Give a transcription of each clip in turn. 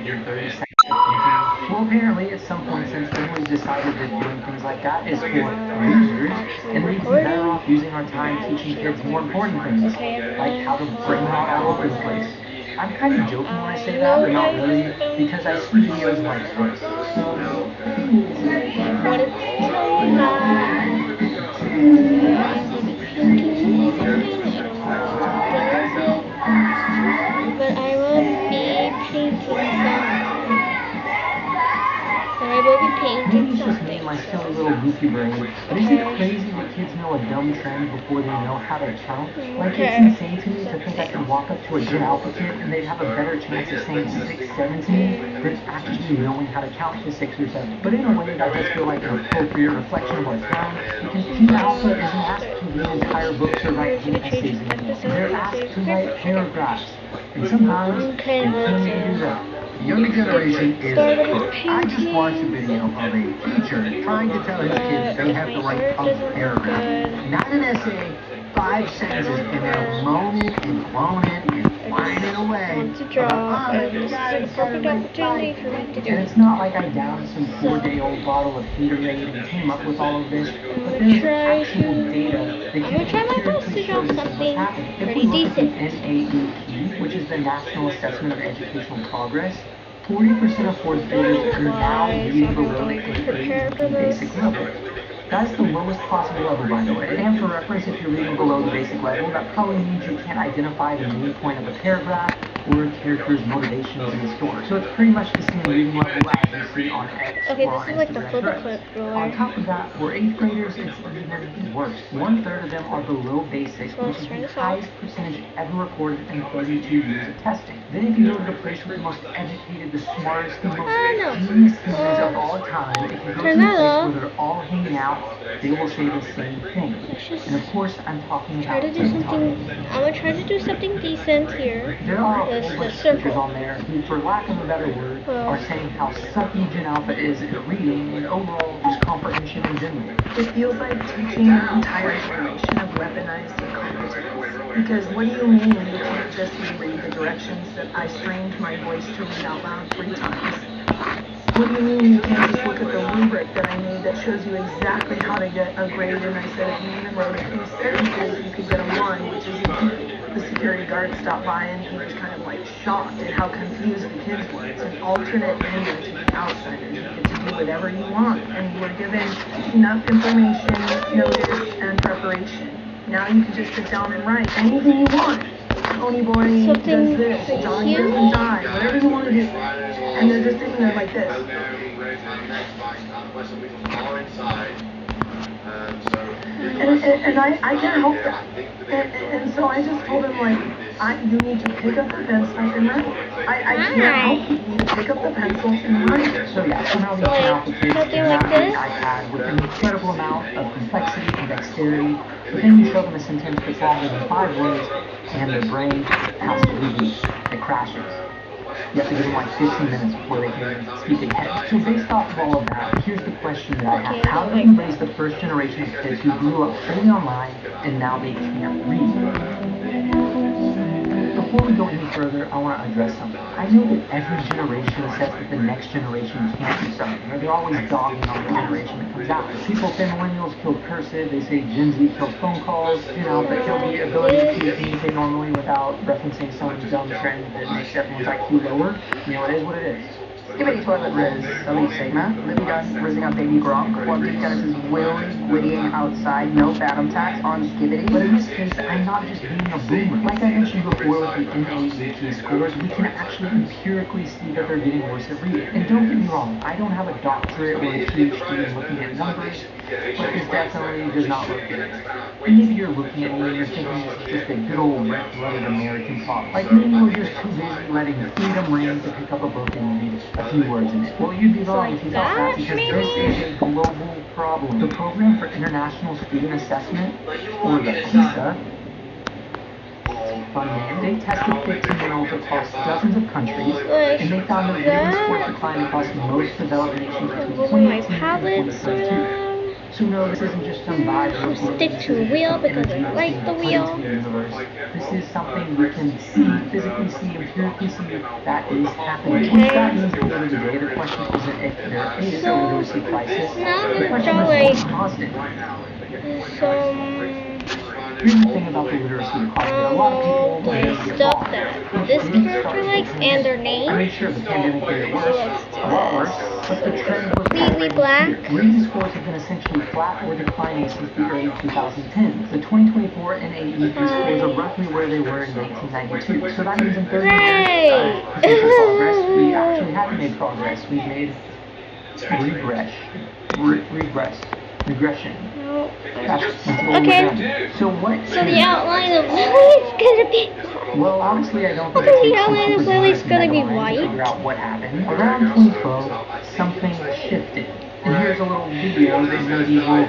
every 30 seconds of thinking. Well, apparently, at some point since then, we've decided that doing things like that is for losers, and we'd be better off using our time teaching kids more important things, like how to brain rot all over the place. I'm kind of joking when I say that, but not really, because I see videos like this. What is but I will be painting something. I will be painting Maybe it's just me something. and my silly little goofy brain, but isn't it crazy that kids know a dumb trend before they know how to count? Like, it's insane to me to think I could walk up to a good alpha kid and they'd have a better chance of saying 6, 7 to me than actually knowing how to count to 6 or 7. But in a way, that does feel like an appropriate reflection of our time, because Teen Alpha isn't asked to read entire books or write hate essays anymore. They're asked to write paragraphs, and sometimes they can't even do that. The younger generation is cooked. I just watched a video of a teacher trying to tell his kids they have to write a paragraph, not an essay, 5 sentences, and they're moaning and groaning and whining away. Want to draw, this is a perfect opportunity for me to do And it's not like I downed some 4-day-old bottle of Haterade and came up with all of this, but there's actual data that I'm gonna try my best to draw something pretty decent. NAEP, which is the National Assessment of Educational Progress, 40% of fourth graders are now reading below the AAP basic level. That's the lowest possible level, by the way. And for reference, if you're reading below the basic level, that probably means you can't identify the main point of a paragraph or a character's motivations in the story. So it's pretty much the same reading level as you see on X Okay, or on this is like the Instagram flip Threads. clip drawer. On top of that, for 8th graders, it's even worse. 1/3 of them are below basics, which is the highest percentage ever recorded in 32 years of testing. Then if you go to the place with the most educated, the smartest, the most genius students of all time, if you go to the place where they're all hanging out, they will say the same thing. And of course, I'm talking about I'm gonna try to do something decent here. there are a whole bunch of teachers on there who, for lack of a better word, are saying how sucky Gen Alpha is at reading and overall just comprehension in general. It feels like teaching an entire generation of weaponized incompetence. Because what do you mean you can't just reread the directions that I strained my voice to read out loud 3 times? What do you mean you can't just look at the rubric that I made that shows you exactly how to get a grade, and I said if you even wrote a few sentences you could get a 1, which is the security guard stopped by and he was kind of like shocked at how confused the kids were. It's an alternate menu to the outsiders. You get to do whatever you want, and you were given enough information, notice, and preparation. Now you can just sit down and write anything you want. Tony Boy does this, Johnny doesn't die, whatever you want to do. And they're just sitting there like this. And I can't help that. And so I just told him, like, you need to pick up the pencil and write. I can't help you. You need to pick up the pencil and write. So yeah, somehow these Alpha kids can now read iPad with an incredible amount of complexity and dexterity, but then you show them a sentence that's longer than 5 words, and their brain has to reboot. It crashes. You have to give them like 15 minutes before they can speak again. So based off of all of that, here's the question that I have. How do we raise the first generation of kids who grew up fully online and now they can't read? Before we go any further, I want to address something. I know that every generation says that the next generation can't do something, or they're always dogging on the generation that comes after. People say millennials killed cursive, they say Gen Z killed phone calls, that killed the ability to communicate normally without referencing some dumb trend that makes everyone's IQ lower. It is what it is. Skibbity toilet Riz, Elite Sigma, Libby Gus, rizzing up baby Gronk, Quality Genesis Wills, wittying outside, no Phantom tax on Skibbity. But in this case, I'm not just being a boomer. Like I mentioned before with the NAEP scores, we can actually empirically see that they're getting worse at reading. And don't get me wrong, I don't have a doctorate or a PhD in looking at numbers, but this definitely does not look good. And maybe you're looking at me and you're thinking this is just a good old red-blooded American problem. Like maybe we're just too busy letting freedom reign to pick up a book and read a few words in it. Well, you'd be wrong if you thought that, because this is a global problem. The Program for International Student Assessment, or the PISA, they tested 15-year-olds across dozens of countries, and they found that reading scores declined across most developed nations between 2018 and 2022. So no, this isn't just some vibe. I'll stick to a wheel because I like the wheel. This is something we can see, physically see, empirically see that is happening. What that means at the end of the day, the question isn't if there is a literacy crisis. Now The that question y'all is what's like caused it. some Here's the thing about the literacy crisis. A lot of people like stuff that this character likes and their I name. mean, sure, the pandemic made it worse, a lot worse, but the trend was Completely already black. here. Reading scores have been essentially flat or declining since the early 2010s. The 2024 NAEP scores are roughly where they were in 1992. So that means in 30 years, potential progress, we actually have made progress. We've made regression. No. That's what Okay. we've done. So what? So the outline of Lily's gonna be. Well, honestly, I don't think Okay, the it's outline of Lily's gonna be to figure white. out what happened. Around 2012, something shifted. And here's a little video that maybe will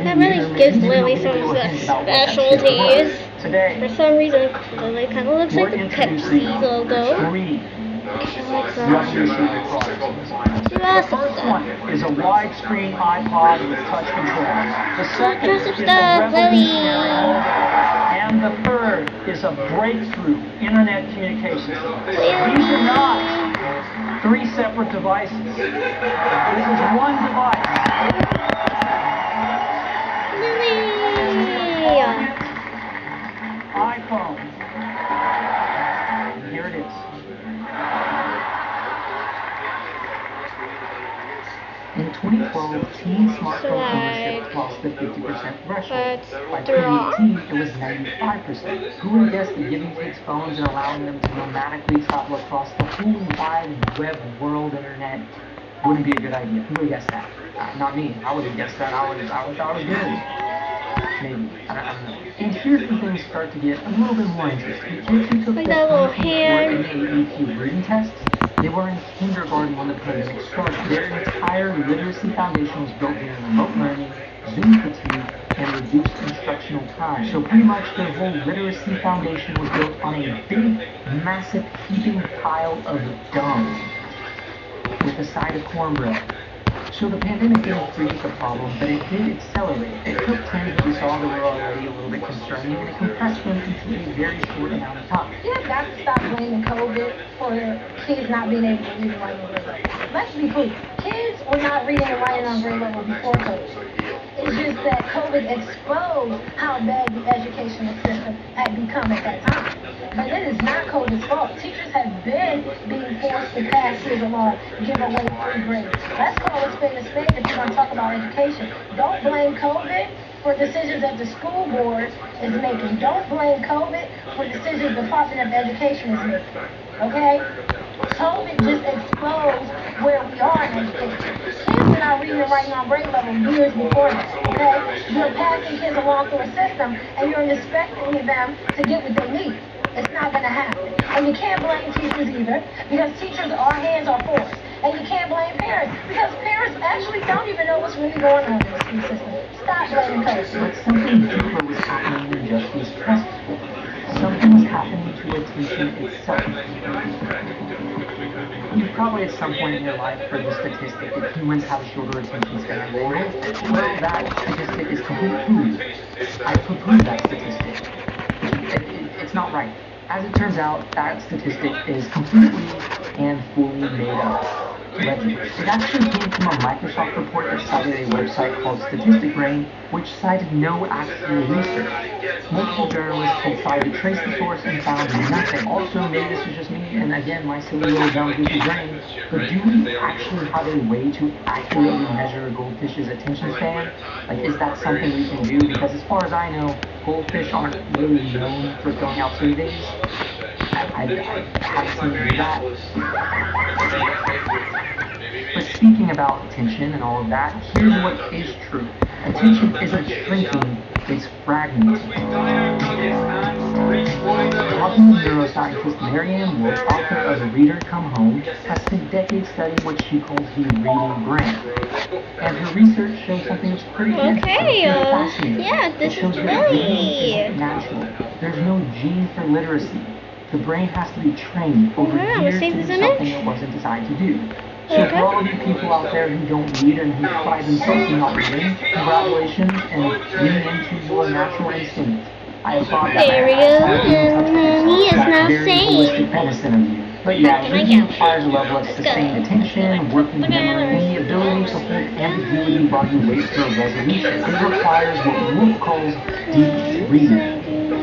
That really gives Lily some of the specialties. Today, For some reason, Lily kind of looks like the Pepsi logo. three Like revolutionary products. The first one is a widescreen iPod with touch controls. The second Impressive is a stuff, revolutionary Lily. mobile. And the third is a breakthrough internet communications. These are not three separate devices. This is one device. Lily! iPhone. Here it is. In 2012, teen smartphone ownership crossed the 50% threshold. By 2018, it was 95%. Who would have guessed that giving kids phones and allowing them to nomadically travel across the whole wide web world internet wouldn't be a good idea? Who would have guessed that? Not me. I would have guessed that. I was good. Maybe. I don't know. And here's when things start to get a little bit more interesting. Kids who took Like the that little 2024 hand. NAEP reading tests, they were in kindergarten when the pandemic started. Their entire literacy foundation was built in remote learning, Zoom fatigue, and reduced instructional time. So pretty much their whole literacy foundation was built on a big, massive, heaping pile of dung with a side of cornbread. So the pandemic didn't create the problem, but it did accelerate. It took trends that we saw that were already a little bit concerning, and it compressed them into a very short amount of time. You have got to stop blaming COVID for kids not being able to read and write on grade level. Let's be clear. Kids were not reading and writing on grade level before COVID. It's just that COVID exposed how bad the educational system had become at that time. But it is not COVID's fault. Teachers have been being forced to pass kids along, give away free grades. Let's call a spade if you're going to talk about education. Don't blame COVID for decisions that the school board is making. Don't blame COVID for decisions the Department of Education is making. Okay? COVID just exposed where we are in education. Kids were not reading and writing on grade level years before that. Okay? You're passing kids along through a system and you're expecting them to get what they need. It's not going to happen. And you can't blame teachers either, because teachers, our hands are forced. And you can't blame parents, because parents actually don't even know what's really going on in the school system. Stop blaming COVID. But something deeper was happening than just these tests. Something was happening to attention itself. You've probably at some point in your life heard the statistic that humans have a shorter attention span than animals. Well, that statistic is complete poo. I poo-poo that statistic. It's not right. As it turns out, that statistic is completely and fully made up. Legend. It actually came from a Microsoft report that cited a website called Statistic Brain, which cited no actual research. Multiple journalists had tried to trace the source and found nothing. Also, maybe this is just me, and again, my silly little dumb goofy brain, but do we actually have a way to accurately measure a goldfish's attention span? Like, is that something we can do? Because as far as I know, goldfish aren't really known for filling out surveys. I haven't seen them do that. But speaking about attention and all of that, here's what is true. Attention isn't shrinking, it's fragmenting. Cognitive neuroscientist Marianne Wolf, author of Reader Come Home, has spent decades studying what she calls the reading brain. And her research shows something that's pretty fascinating. Yeah, this shows is that reading Lily. isn't natural. There's no gene for literacy. The brain has to be trained over years to do something it wasn't designed to do. So for all of you people out there who don't read and who pride themselves in not reading, congratulations and lean into your natural instinct. I thought that There we go, and then he is now very saying. holistic medicine of you. But yeah, reading requires a level of sustained attention, working memory, and the ability to hold ambiguity while you wait for a resolution. It requires what Wolf calls deep reading.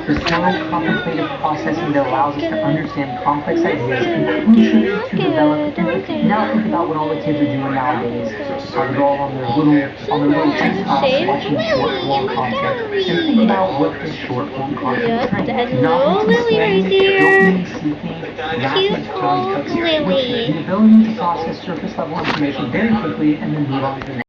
The slow, contemplative processing that allows us to understand complex ideas and crucially to develop empathy. Now think about what all the kids are doing nowadays. They're all on their little TikToks watching short form content. And think about what this short form content Yep, trains. that's little Lily right there. Dopamine seeking, rapid Cute little context switching, Lily. the ability to process surface level information very quickly and then move on to the next.